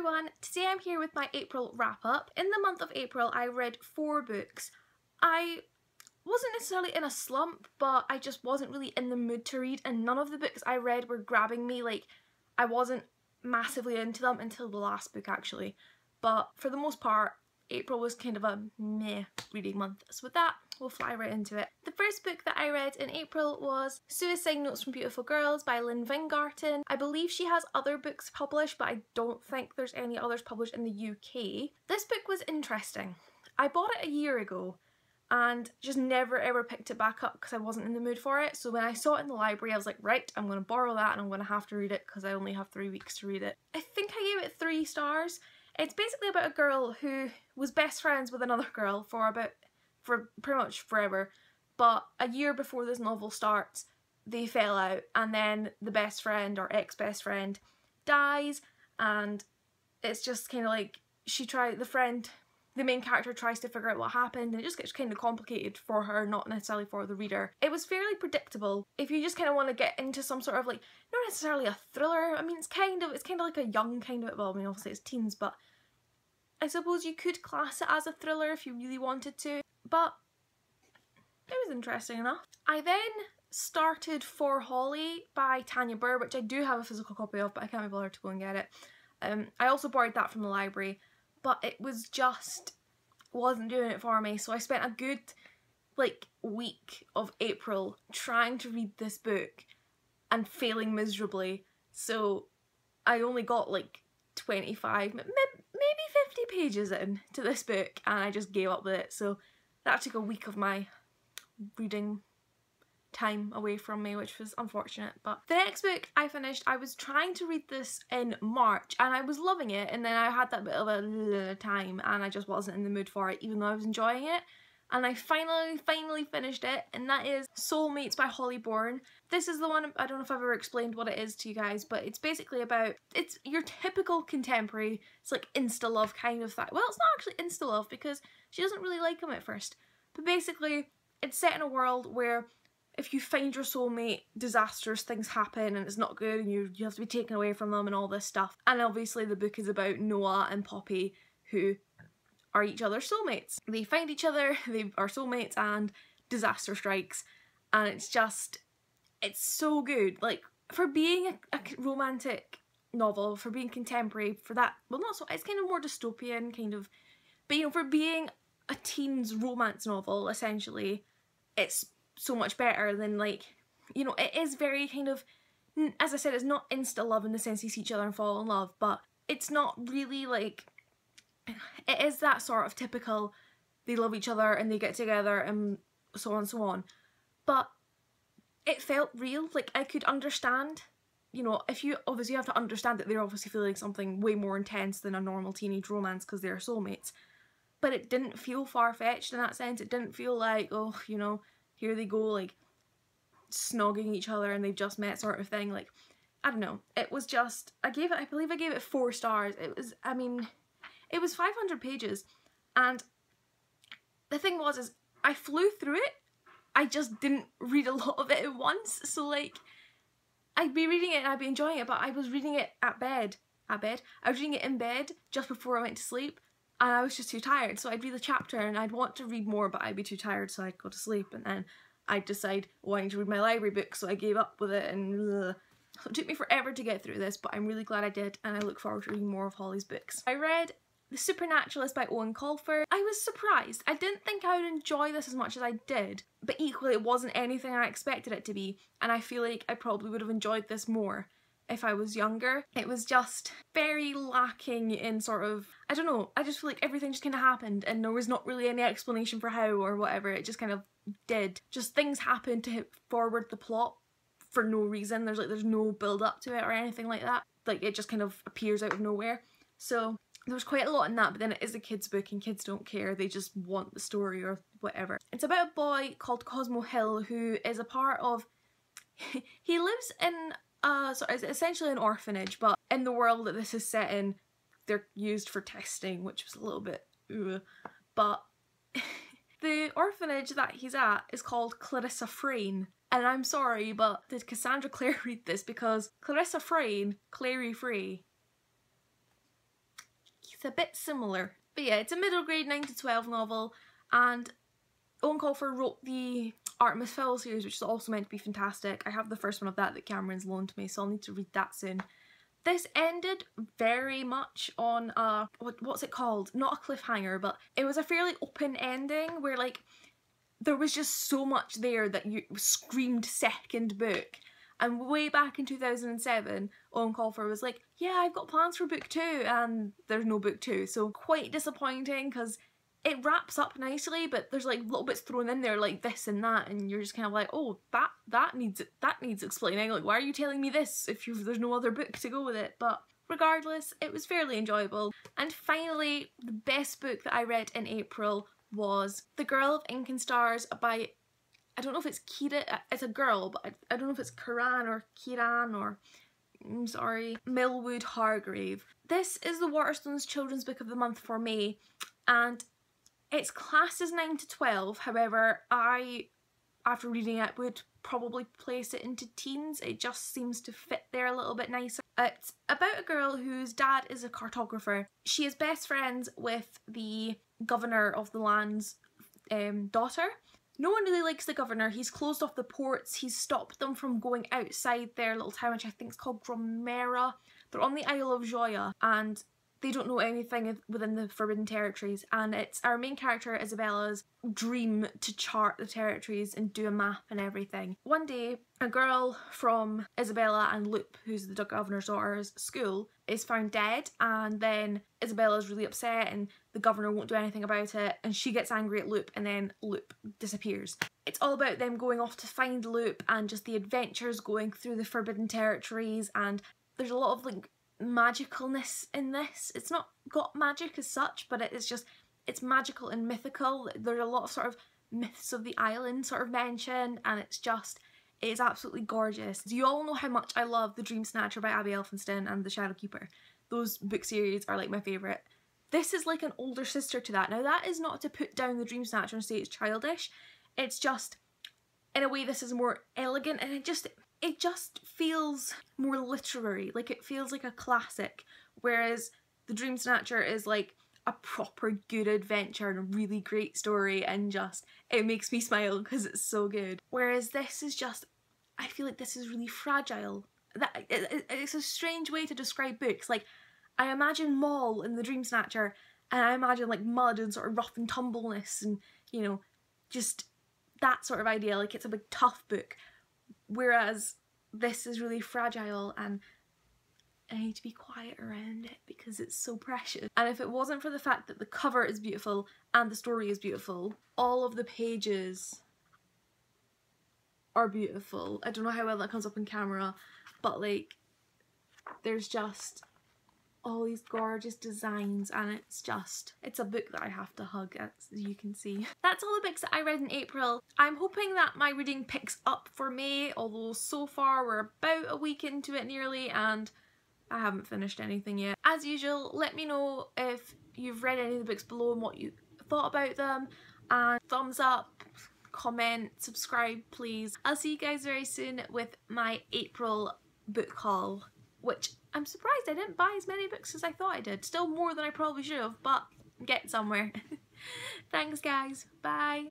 everyone, today I'm here with my April wrap up. In the month of April I read 4 books. I wasn't necessarily in a slump, but I just wasn't really in the mood to read, and none of the books I read were grabbing me. Like, I wasn't massively into them until the last book actually, but for the most part April was kind of a meh reading month. So with that, we'll fly right into it. The first book that I read in April was Suicide Notes from Beautiful Girls by Lynn Vingarton. I believe she has other books published, but I don't think there's any others published in the UK. This book was interesting. I bought it a year ago and just never ever picked it back up because I wasn't in the mood for it. So when I saw it in the library I was like, right, I'm going to borrow that and I'm going to have to read it because I only have 3 weeks to read it. I think I gave it 3 stars. It's basically about a girl who was best friends with another girl for pretty much forever, but a year before this novel starts they fell out, and then the best friend or ex-best friend dies, and it's just kind of like the main character tries to figure out what happened, and it just gets kind of complicated for her, not necessarily for the reader. It was fairly predictable. If you just kind of want to get into some sort of, like, not necessarily a thriller, I mean it's kind of like a young kind of, well, I mean obviously it's teens, but I suppose you could class it as a thriller if you really wanted to, but it was interesting enough. I then started For Holly by Tanya Burr, which I do have a physical copy of, but I can't be bothered to go and get it. I also borrowed that from the library, but it was just wasn't doing it for me, so I spent a good like week of April trying to read this book and failing miserably. So I only got like 25, maybe 50 pages in to this book, and I just gave up with it. So that took a week of my reading time away from me, which was unfortunate. But the next book I finished, I was trying to read this in March and I was loving it, and then I had that bit of a time and I just wasn't in the mood for it even though I was enjoying it, and I finally finished it, and that is Saul Meets by Holly Bourne. This is the one, I don't know if I've ever explained what it is to you guys, but it's basically about, it's your typical contemporary, it's like insta-love kind of thing. Well, it's not actually insta-love because she doesn't really like him at first, but basically it's set in a world where if you find your soulmate, disastrous things happen and it's not good, and you have to be taken away from them and all this stuff. And obviously the book is about Noah and Poppy, who are each other's soulmates. They find each other, they are soulmates, and disaster strikes, and it's so good. Like, for being a romantic novel, for being contemporary, for that, well, not so, it's kind of more dystopian kind of, but you know, for being a teen's romance novel essentially, it's so much better than, like, you know, it is very kind of, as I said, it's not insta love in the sense you see each other and fall in love, but it's not really like, it is that sort of typical they love each other and they get together and so on and so on, but it felt real. Like, I could understand, you know, if you obviously have to understand that they're obviously feeling something way more intense than a normal teenage romance because they're soulmates, but it didn't feel far-fetched in that sense. It didn't feel like, oh, you know, here they go, like, snogging each other and they've just met sort of thing. Like, I don't know. It was just, I believe I gave it 4 stars. It was, I mean, it was 500 pages, and the thing was is I flew through it. I just didn't read a lot of it at once. So, like, I'd be reading it and I'd be enjoying it, but I was reading it I was reading it in bed just before I went to sleep, and I was just too tired. So I'd read the chapter and I'd want to read more, but I'd be too tired, so I'd go to sleep, and then I'd decide wanting to read my library book, so I gave up with it, and so it took me forever to get through this, but I'm really glad I did, and I look forward to reading more of Holly's books. I read The Supernaturalists by Owen Colfer. I was surprised. I didn't think I would enjoy this as much as I did, but equally it wasn't anything I expected it to be, and I feel like I probably would have enjoyed this more if I was younger. It was just very lacking in sort of, I don't know, I just feel like everything just kind of happened and there was not really any explanation for how or whatever. It just kind of did. Just things happened to forward the plot for no reason. There's no build up to it or anything like that. Like, it just kind of appears out of nowhere. So there was quite a lot in that, but then it is a kid's book and kids don't care, they just want the story or whatever. It's about a boy called Cosmo Hill who is a part of, he lives in so it's essentially an orphanage, but in the world that this is set in, they're used for testing, which was a little bit but the orphanage that he's at is called Clarissa Frayne, and I'm sorry, but did Cassandra Clare read this? Because Clarissa Frayne, Clary Frey, a bit similar. But yeah, it's a middle grade 9 to 12 novel, and Owen Colfer wrote the Artemis Fowl series, which is also meant to be fantastic. I have the first one of that Cameron's loaned me, so I'll need to read that soon. This ended very much on a, what's it called? Not a cliffhanger, but it was a fairly open ending where like there was just so much there that you screamed second book. And way back in 2007, Owen Colfer was like, yeah, I've got plans for book 2, and there's no book 2. So quite disappointing, because it wraps up nicely, but there's like little bits thrown in there like this and that, and you're just kind of like, oh, that needs explaining. Like, why are you telling me this if there's no other book to go with it? But regardless, it was fairly enjoyable. And finally, the best book that I read in April was The Girl of Incan Stars by, I don't know if it's Kira, it's a girl, but I don't know if it's Kiran or Kiran or, I'm sorry, Millwood Hargrave. This is the Waterstones Children's Book of the Month for May, and it's classed as 9 to 12, however, I, after reading it, would probably place it into teens. It just seems to fit there a little bit nicer. It's about a girl whose dad is a cartographer. She is best friends with the governor of the land's daughter. No one really likes the governor. He's closed off the ports. He's stopped them from going outside their little town, which I think is called Gromera. They're on the Isle of Joya, and they don't know anything within the Forbidden Territories, and it's our main character Isabella's dream to chart the territories and do a map and everything. One day, a girl from Isabella and Loop, who's the governor's daughter's school, is found dead, and then Isabella's really upset and the governor won't do anything about it, and she gets angry at Loop, and then Loop disappears. It's all about them going off to find Loop and just the adventures going through the Forbidden Territories, and there's a lot of like magicalness in this. It's not got magic as such, but it's magical and mythical. There's a lot of sort of myths of the island sort of mentioned, and it's absolutely gorgeous. You all know how much I love The Dream Snatcher by Abby Elphinston and The Shadowkeeper. Those book series are like my favourite. This is like an older sister to that. Now that is not to put down The Dream Snatcher and say it's childish. It's just, in a way, this is more elegant, and it just feels more literary, like it feels like a classic, whereas The Dream Snatcher is like a proper good adventure and a really great story, and just, it makes me smile because it's so good. Whereas this is just, I feel like this is really fragile. It's a strange way to describe books. Like, I imagine Moll in The Dream Snatcher, and I imagine like mud and sort of rough and tumbleness and, you know, just that sort of idea, like it's a big tough book. Whereas this is really fragile, and I need to be quiet around it because it's so precious. And if it wasn't for the fact that the cover is beautiful and the story is beautiful, all of the pages are beautiful. I don't know how well that comes up in camera, but like there's just all these gorgeous designs, and it's a book that I have to hug, as you can see. That's all the books that I read in April. I'm hoping that my reading picks up for May, although so far we're about a week into it nearly, and I haven't finished anything yet. As usual, let me know if you've read any of the books below and what you thought about them, and thumbs up, comment, subscribe please. I'll see you guys very soon with my April book haul, which I'm surprised I didn't buy as many books as I thought I did. Still more than I probably should have, but I'm getting somewhere. Thanks guys, bye!